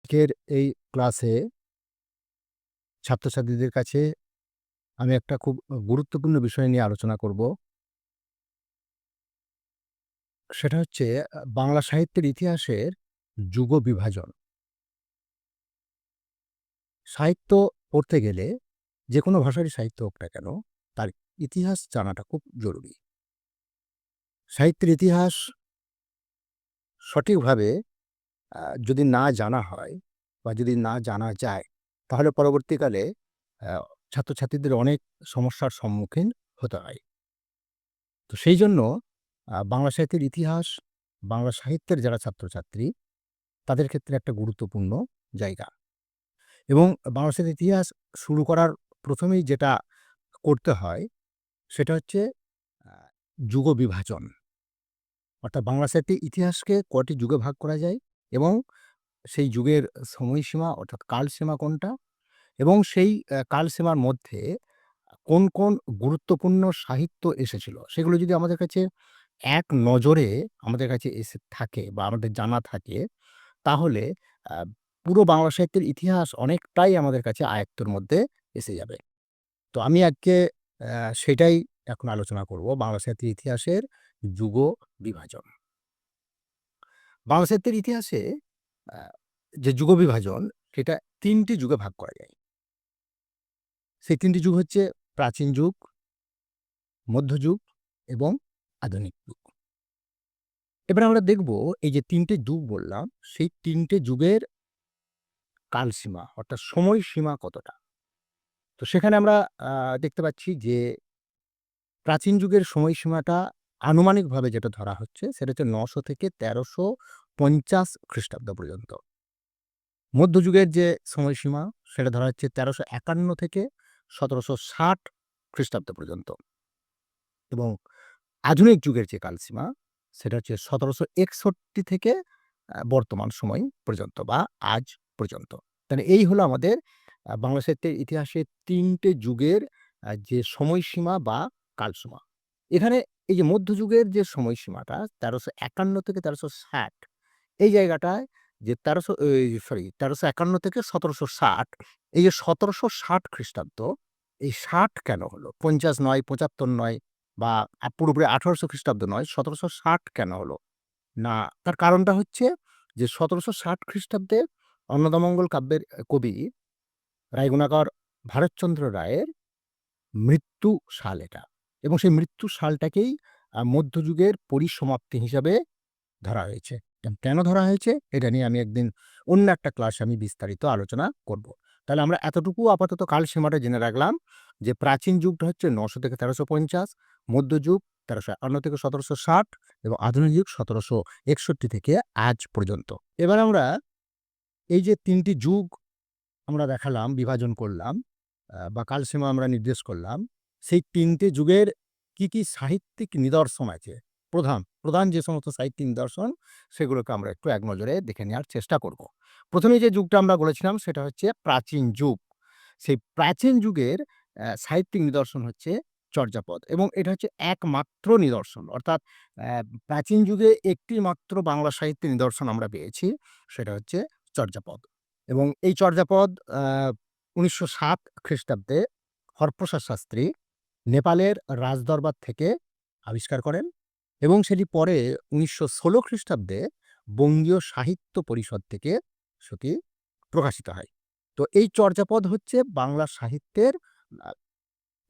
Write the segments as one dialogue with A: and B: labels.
A: আজকের এই ক্লাসে ছাত্রছাত্রীদের কাছে আমি একটা খুব গুরুত্বপূর্ণ বিষয় নিয়ে আলোচনা করব। সেটা হচ্ছে বাংলা সাহিত্যের ইতিহাসের যুগ বিভাজন। সাহিত্য পড়তে গেলে যেকোনো ভাষারই সাহিত্য হোক না কেন, তার ইতিহাস জানাটা খুব জরুরি। সাহিত্যের ইতিহাস সঠিকভাবে যদি না জানা হয় বা যদি না জানা যায়, তাহলে পরবর্তীকালে আ ছাত্রছাত্রীদের অনেক সমস্যার সম্মুখীন হতে হয়। তো সেইজন্য বাংলা সাহিত্যের ইতিহাস, বাংলা সাহিত্যের যারা ছাত্রছাত্রী, তাদের ক্ষেত্রে একটা গুরুত্বপূর্ণ জায়গা। এবং বাংলা সাহিত্যের ইতিহাস শুরু করার ১ম এই যেটা করতে হয়, সেটা হচ্ছে আ যুগ বিভাজন। অর্থাৎ বাংলা সাহিত্যের ইতিহাসকে কয়টি যুগে ভাগ করা যায় এবং সেই যুগের সময়সীমা অর্থাৎ কালসীমা কোনটা এবং সেই কালসীমার মধ্যে কোন গুরুত্বপূর্ণ সাহিত্য এসেছিল, সেগুলো যদি আমাদের কাছে এক নজরে আমাদের কাছে এসে থাকে বা আমাদের জানা থাকে, তাহলে আ পুরো বাংলা সাহিত্যের ইতিহাস অনেকটাই আমাদের কাছে আয়ত্তের মধ্যে এসে যাবে। তো আমি আজকে সেটাই এখন আলোচনা করব, বাংলা সাহিত্যের ইতিহাসের যুগ বিভাজন। বাংলা সাহিত্যের ইতিহাসে আ যে যুগ বিভাজন, সেটা ৩ টি যুগে ভাগ করা যায়। সেই ৩ টি যুগ হচ্ছে প্রাচীন যুগ, মধ্যযুগ এবং আধুনিক যুগ। এবার আমরা দেখব এই যে ৩ টে যুগ বললাম, সেই ৩ টে যুগের কালসীমা অর্থাৎ সময়সীমা কতটা? তো সেখানে আমরা আ দেখতে পাচ্ছি যে প্রাচীন যুগের সময়সীমাটা আনুমানিকভাবে যেটা ধরা হচ্ছে সেটা হচ্ছে ৯০০ থেকে ১৩৫০ খ্রিস্টাব্দ পর্যন্ত। মধ্যযুগের যে সময়সীমা সেটা ধরা হচ্ছে ১৩৫১ থেকে ১৭৬০ খ্রিস্টাব্দ পর্যন্ত এবং আধুনিক যুগের যে কালসীমা সেটা হচ্ছে ১৭৬১ থেকে বর্তমান সময় পর্যন্ত বা আজ পর্যন্ত। তাহলে এই হলো আমাদের বাংলা সাহিত্যের ইতিহাসের ৩ টে যুগের যে সময়সীমা বা কালসীমা। এখানে এই যে মধ্যযুগের যে সময়সীমাটা ১৩৫১ থেকে ১৩৬০, এই জায়গাটায় যে ১৩৫১ থেকে ১৭৬০, এই যে ১৭৬০ খ্রিস্টাব্দ, এই ৬০ কেন হলো? ৫০ নয়, ৭৫ নয় বা পুরোপুরি ১৮০০ খ্রিস্টাব্দ নয়, ১৭৬০ কেন হলো? না, তার কারণটা হচ্ছে যে ১৭৬০ খ্রিস্টাব্দে অন্নদামঙ্গল কাব্যের কবি রায়গুণাকর ভারতচন্দ্র রায়ের মৃত্যু সাল এটা এবং সেই মৃত্যু সালটাকেই মধ্যযুগের পরিসমাপ্তি হিসাবে ধরা হয়েছে। কেন ধরা হয়েছে? এটা নিয়ে আমি একদিন অন্য একটা ক্লাসে আমি বিস্তারিত আলোচনা করব। তাহলে আমরা এতটুকু আপাতত কালসীমাটা জেনে রাখলাম যে প্রাচীন যুগটা হচ্ছে ৯০০ থেকে ১৩৫০, মধ্যযুগ ১৩৫১ থেকে ১৭৬০ এবং আধুনিক যুগ ১৭৬১ থেকে আজ পর্যন্ত। এবার আমরা এই যে ৩ টি যুগ আমরা দেখালাম, বিভাজন করলাম বা কালসীমা আমরা নির্দেশ করলাম, সেই ৩ টে যুগের কি সাহিত্যিক নিদর্শন আছে? প্রধান যে সমস্ত সাহিত্যিক নিদর্শন, সেগুলোকে আমরা একটু এক নজরে দেখে নেওয়ার চেষ্টা করব। ১ম এই যে যুগটা আমরা বলেছিলাম সেটা হচ্ছে প্রাচীন যুগ। সেই প্রাচীন যুগের সাহিত্যিক নিদর্শন হচ্ছে চর্যাপদ এবং এটা হচ্ছে একমাত্র নিদর্শন। অর্থাৎ প্রাচীন যুগে একটি মাত্র বাংলা সাহিত্যের নিদর্শন আমরা পেয়েছি, সেটা হচ্ছে চর্যাপদ। এবং এই চর্যাপদ আ ১৯০৭ খ্রিস্টাব্দে হরপ্রসাদ শাস্ত্রী নেপালের রাজদরবার থেকে আবিষ্কার করেন এবং সেটি পরে ১৯১৬ খ্রিস্টাব্দে বঙ্গীয় সাহিত্য পরিষদ থেকে সেটি প্রকাশিত হয়। তো এই চর্যাপদ হচ্ছে বাংলা সাহিত্যের আ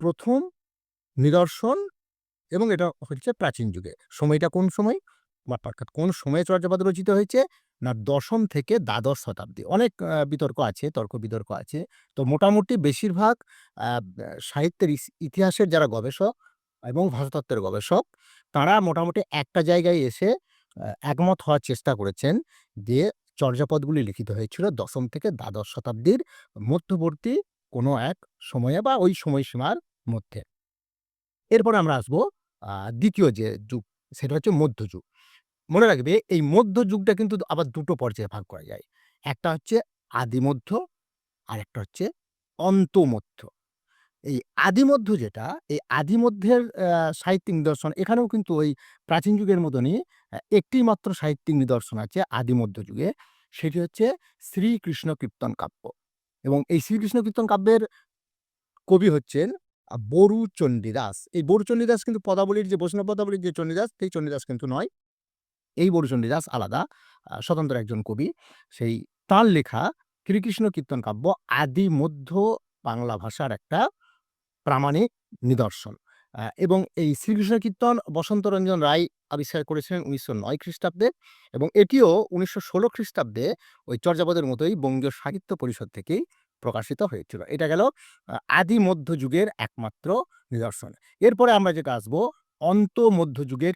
A: ১ম নিদর্শন এবং এটা হচ্ছে প্রাচীন যুগে। সময়টা কোন সময়? বা অর্থাৎ কোন সময়ে চর্যাপদ রচিত হয়েছে? না ১ম থেকে দ্বাদশ শতাব্দী। অনেক বিতর্ক আছে, তর্ক-বিতর্ক আছে। তো মোটামুটি বেশিরভাগ আ ব্যা সাহিত্যের ইতিহাসের যারা গবেষক এবং ভাষাতত্ত্বের গবেষক, তাঁরা মোটামুটি একটা জায়গায় এসে একমত হওয়ার চেষ্টা করেছেন যে চর্যাপদগুলি লিখিত হয়েছিল ১ম থেকে দ্বাদশ শতাব্দীর মধ্যবর্তী কোনো এক সময়ে বা ওই সময়সীমার মধ্যে। এরপরে আমরা আসবো ২য় যে যুগ, সেটা হচ্ছে মধ্যযুগ। মনে রাখবে এই মধ্যযুগটা কিন্তু আবার ২ টো পর্যায়ে ভাগ করা যায়। একটা হচ্ছে আদিমধ্য, আরেকটা হচ্ছে অন্তমধ্য। এই আদিমধ্য যেটা, এই আদিমধ্যের সাহিত্যিক নিদর্শন এখানেও কিন্তু ওই প্রাচীন যুগের মতনই একটি মাত্র সাহিত্যিক নিদর্শন আছে আদিমধ্য যুগে। সেটি হচ্ছে শ্রীকৃষ্ণ কীর্তন কাব্য। এবং এই শ্রীকৃষ্ণ কীর্তন কাব্যের কবি হচ্ছেন বরু চণ্ডীদাস। এই বরু চণ্ডীদাস কিন্তু পদাবলীর যে বৈষ্ণব পদাবলীর যে চণ্ডীদাস, সেই চণ্ডীদাস কিন্তু নয়। এই বরু চণ্ডীদাস আলাদা, স্বতন্ত্র একজন কবি। সেই তাঁর লেখা শ্রীকৃষ্ণ কীর্তন কাব্য আদি মধ্য বাংলা ভাষার একটা প্রামাণিক নিদর্শন। এবং এই শ্রীকৃষ্ণ কীর্তন বসন্তরঞ্জন রায় আবিষ্কার করেছিলেন ১৯০৯ খ্রিস্টাব্দে, এবং এটিও ১৯১৬ খ্রিস্টাব্দে ওই চর্যাপদের মতোই বঙ্গীয় সাহিত্য পরিষদ থেকেই প্রকাশিত হয়েছিল। এটা গেল আদি মধ্যযুগের একমাত্র নিদর্শন। এরপরে আমরা যেটা আসবো, অন্ত মধ্যযুগের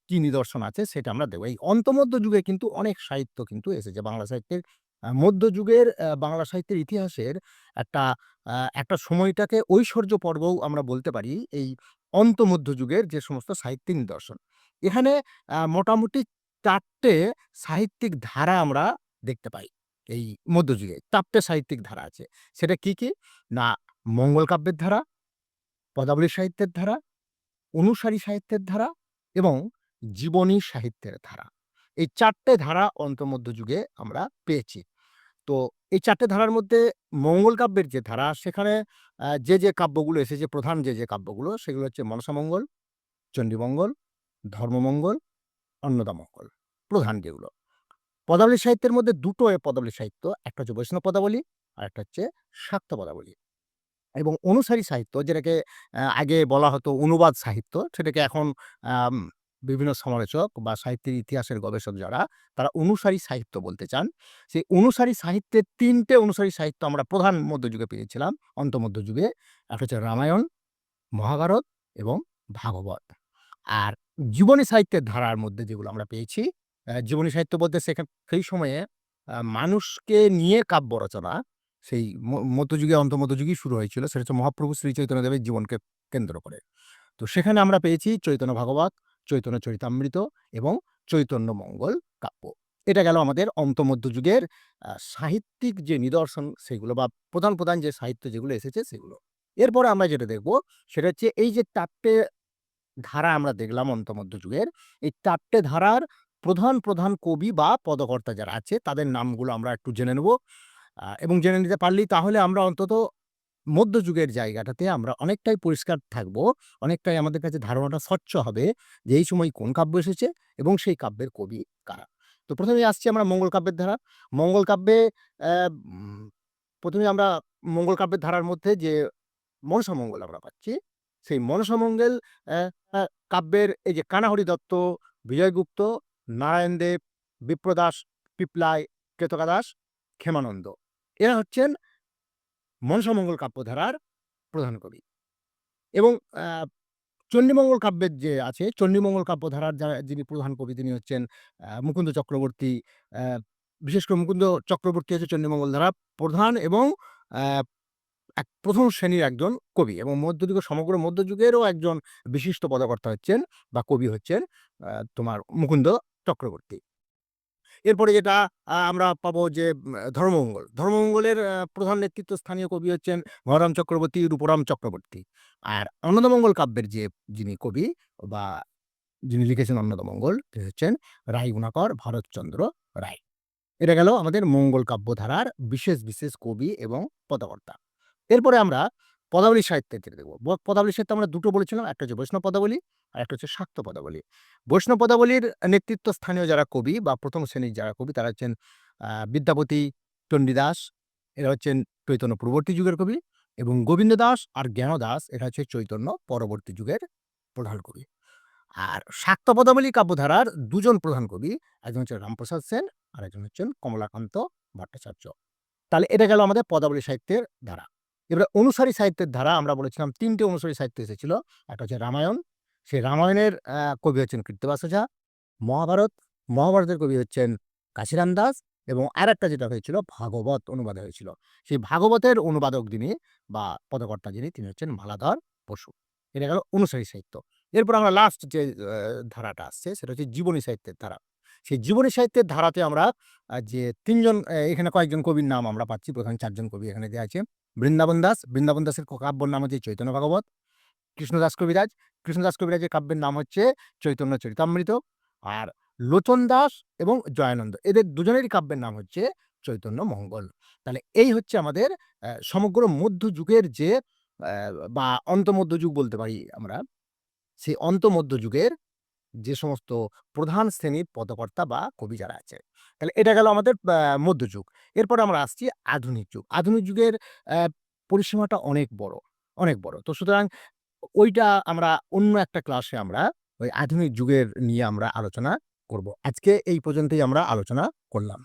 A: কি নিদর্শন আছে সেটা আমরা দেখব। এই অন্তমধ্য যুগে কিন্তু অনেক সাহিত্য কিন্তু এসেছে বাংলা সাহিত্যের। মধ্যযুগের বাংলা সাহিত্যের ইতিহাসের একটা একটা সময়টাকে ঐশ্বর্য পর্বও আমরা বলতে পারি এই অন্তমধ্য যুগের যে সমস্ত সাহিত্যিক নিদর্শন। এখানে মোটামুটি ৪ টে সাহিত্যিক ধারা আমরা দেখতে পাই। এই মধ্যযুগে ৪ টে সাহিত্যিক ধারা আছে। সেটা কি, কি? না, মঙ্গল কাব্যের ধারা, পদাবলী সাহিত্যের ধারা, অনুসারী সাহিত্যের ধারা এবং জীবনী সাহিত্যের ধারা। এই ৪ টে ধারা অন্তর্মধ্য যুগে আমরা পেয়েছি। তো এই ৪ টে ধারার মধ্যে মঙ্গল কাব্যের যে ধারা, সেখানে যে কাব্যগুলো এসেছে, প্রধান যে কাব্যগুলো, সেগুলো হচ্ছে মনসামঙ্গল, চণ্ডীমঙ্গল, ধর্মমঙ্গল, অন্নদামঙ্গল, প্রধান যেগুলো। পদাবলী সাহিত্যের মধ্যে দুটো পদাবলী সাহিত্য, একটা হচ্ছে বৈষ্ণব পদাবলী, আরেকটা হচ্ছে শাক্ত পদাবলী। এবং অনুসারী সাহিত্য, যেটাকে আগে বলা হতো অনুবাদ সাহিত্য, সেটাকে এখন আম বিভিন্ন সমালোচক বা সাহিত্যের ইতিহাসের গবেষক যারা, তারা অনুসারী সাহিত্য বলতে চান। সেই অনুসারী সাহিত্যের ৩ টে অনুসারী সাহিত্য আমরা প্রধান মধ্যযুগে পেয়েছিলাম, অন্তমধ্য যুগে। একটা হচ্ছে রামায়ণ, মহাভারত এবং ভাগবত। আর জীবনী সাহিত্যের ধারার মধ্যে যেগুলো আমরা পেয়েছি, জীবনী সাহিত্য বলতে সেই সময়ে মানুষকে নিয়ে কাব্য রচনা, সেই মধ্যযুগে অন্তমধ্যযুগেই শুরু হয়েছিল। সেটা হচ্ছে মহাপ্রভু শ্রী চৈতন্যদেবের জীবনকে কেন্দ্র করে। তো সেখানে আমরা পেয়েছি চৈতন্য ভাগবত, চৈতন্য চরিতামৃত এবং চৈতন্য মঙ্গল কাব্য। এটা গেল আমাদের অন্তমধ্যযুগের সাহিত্যিক যে নিদর্শন সেগুলো, বা প্রধান যে সাহিত্য যেগুলো এসেছে সেগুলো। এরপরে আমরা যেটা দেখব, সেটা হচ্ছে এই যে ৪ টে ধারা আমরা দেখলাম অন্তমধ্যযুগের, এই ৪ টে ধারার প্রধান কবি বা পদকর্তা যারা আছে, তাদের নামগুলো আমরা একটু জেনে নেব। এবং জেনে নিতে পারলেই তাহলে আমরা অন্তত মধ্যযুগের জায়গাটাতে আমরা অনেকটাই পরিষ্কার থাকবো। অনেকটাই আমাদের কাছে ধারণাটা স্বচ্ছ হবে যে এই সময় কোন কাব্য এসেছে এবং সেই কাব্যের কবি কারা। তো ১ম এই আসছি আমরা মঙ্গল কাব্যের ধারা। মঙ্গল কাব্যে অ্যা উম ১ম এই আমরা মঙ্গল কাব্যের ধারার মধ্যে যে মনসামঙ্গল আমরা পাচ্ছি, সেই মনসামঙ্গল অ্যা অ্যা কাব্যের এই যে কানাহরি দত্ত, বিজয়গুপ্ত, নারায়ণ দেব, বিপ্রদাস, পিপলাই, কেতকা দাস, ক্ষেমানন্দ, এরা হচ্ছেন মনসামঙ্গল কাব্যধারার প্রধান কবি। এবং চণ্ডীমঙ্গল কাব্যের যে আছে, চণ্ডীমঙ্গল কাব্যধারার যিনি প্রধান কবি, তিনি হচ্ছেন মুকুন্দ চক্রবর্তী। অ্যা বিশেষ করে মুকুন্দ চক্রবর্তী হচ্ছে চণ্ডীমঙ্গল ধারার প্রধান এবং অ্যা ১ম শ্রেণীর একজন কবি, এবং মধ্যযুগের সমগ্র মধ্যযুগেরও একজন বিশিষ্ট পদকর্তা হচ্ছেন বা কবি হচ্ছেন তোমার মুকুন্দ চক্রবর্তী। এরপরে যেটা আমরা পাবো যে ধর্মমঙ্গল। ধর্মমঙ্গলের প্রধান নেতৃত্বস্থানীয় কবি হচ্ছেন ঘনরাম চক্রবর্তী, রূপরাম চক্রবর্তী। আর অন্নদামঙ্গল কাব্যের যিনি কবি বা যিনি লিখেছেন অন্নদামঙ্গল, তিনি হচ্ছেন রায়গুণাকর ভরতচন্দ্র রায়। এটা গেল আমাদের মঙ্গল কাব্যধারার বিশেষ কবি এবং পদকর্তা। এরপরে আমরা পদাবলী সাহিত্যের যেটা দেখব। পদাবলী সাহিত্যে আমরা দুটো বলেছিলাম, একটা হচ্ছে বৈষ্ণব পদাবলী, আর একটা হচ্ছে শাক্ত পদাবলী। বৈষ্ণব পদাবলীর নেতৃত্বস্থানীয় যারা কবি বা ১ম শ্রেণীর যারা কবি, তারা হচ্ছেন বিদ্যাপতি, চণ্ডীদাস, এরা হচ্ছেন চৈতন্য পূর্ববর্তী যুগের কবি, এবং গোবিন্দ দাস আর জ্ঞানদাস, এরা হচ্ছে চৈতন্য পরবর্তী যুগের প্রধান কবি। আর শাক্ত পদাবলী কাব্যধারার ২ জন প্রধান কবি, একজন হচ্ছেন রামপ্রসাদ সেন, আর একজন হচ্ছেন কমলাকান্ত ভট্টাচার্য। তাহলে এটা গেল আমাদের পদাবলী সাহিত্যের ধারা। এবারে অনুসারী সাহিত্যের ধারা আমরা বলেছিলাম ৩ টে অনুসারী সাহিত্য এসেছিল। একটা হচ্ছে রামায়ণ, সেই রামায়ণের কবি হচ্ছেন কৃত্তিবাস ওঝা। মহাভারতের কবি হচ্ছেন কাশিরাম দাস, এবং আরেকটা যেটা হয়েছিল ভাগবত অনুবাদে হয়েছিল। সেই ভাগবতের অনুবাদক যিনি বা পদকর্তা যিনি, তিনি হচ্ছেন মালাধর বসু। এটা গেল অনুসারী সাহিত্য। এরপর আমরা লাস্ট যে ধারাটা আসছে, সেটা হচ্ছে জীবনী সাহিত্যের ধারা। সেই জীবনী সাহিত্যের ধারাতে আমরা যে ৩ জন, এখানে কয়েকজন কবির নাম আমরা পাচ্ছি, প্রধান ৪ জন কবি এখানে দেয়া আছে। বৃন্দাবন দাসের কাব্যর নাম হচ্ছে চৈতন্য ভাগবত। কৃষ্ণদাস কবিরাজের কাব্যের নাম হচ্ছে চৈতন্য চরিতামৃত। আর লোচন দাস এবং জয়ানন্দ। এদের দুজনেরই কাব্যের নাম হচ্ছে চৈতন্য মঙ্গল। তাহলে এই হচ্ছে আমাদের সমগ্র মধ্যযুগের যে বা অন্তমধ্যযুগ বলতে পারি আমরা। সেই অন্তমধ্যযুগের যে সমস্ত প্রধান শ্রেণীর পদকর্তা বা কবি যারা আছে। তাহলে এটা গেল আমাদের মধ্যযুগ। এরপরে আমরা আসছি আধুনিক যুগ। আধুনিক যুগের পরিসীমাটা অনেক বড়, অনেক বড়। তো সুতরাং ওইটা আমরা অন্য একটা ক্লাসে আমরা ওই আধুনিক যুগের নিয়ে আমরা আলোচনা করব। আজকে এই পর্যন্তই আমরা আলোচনা করলাম।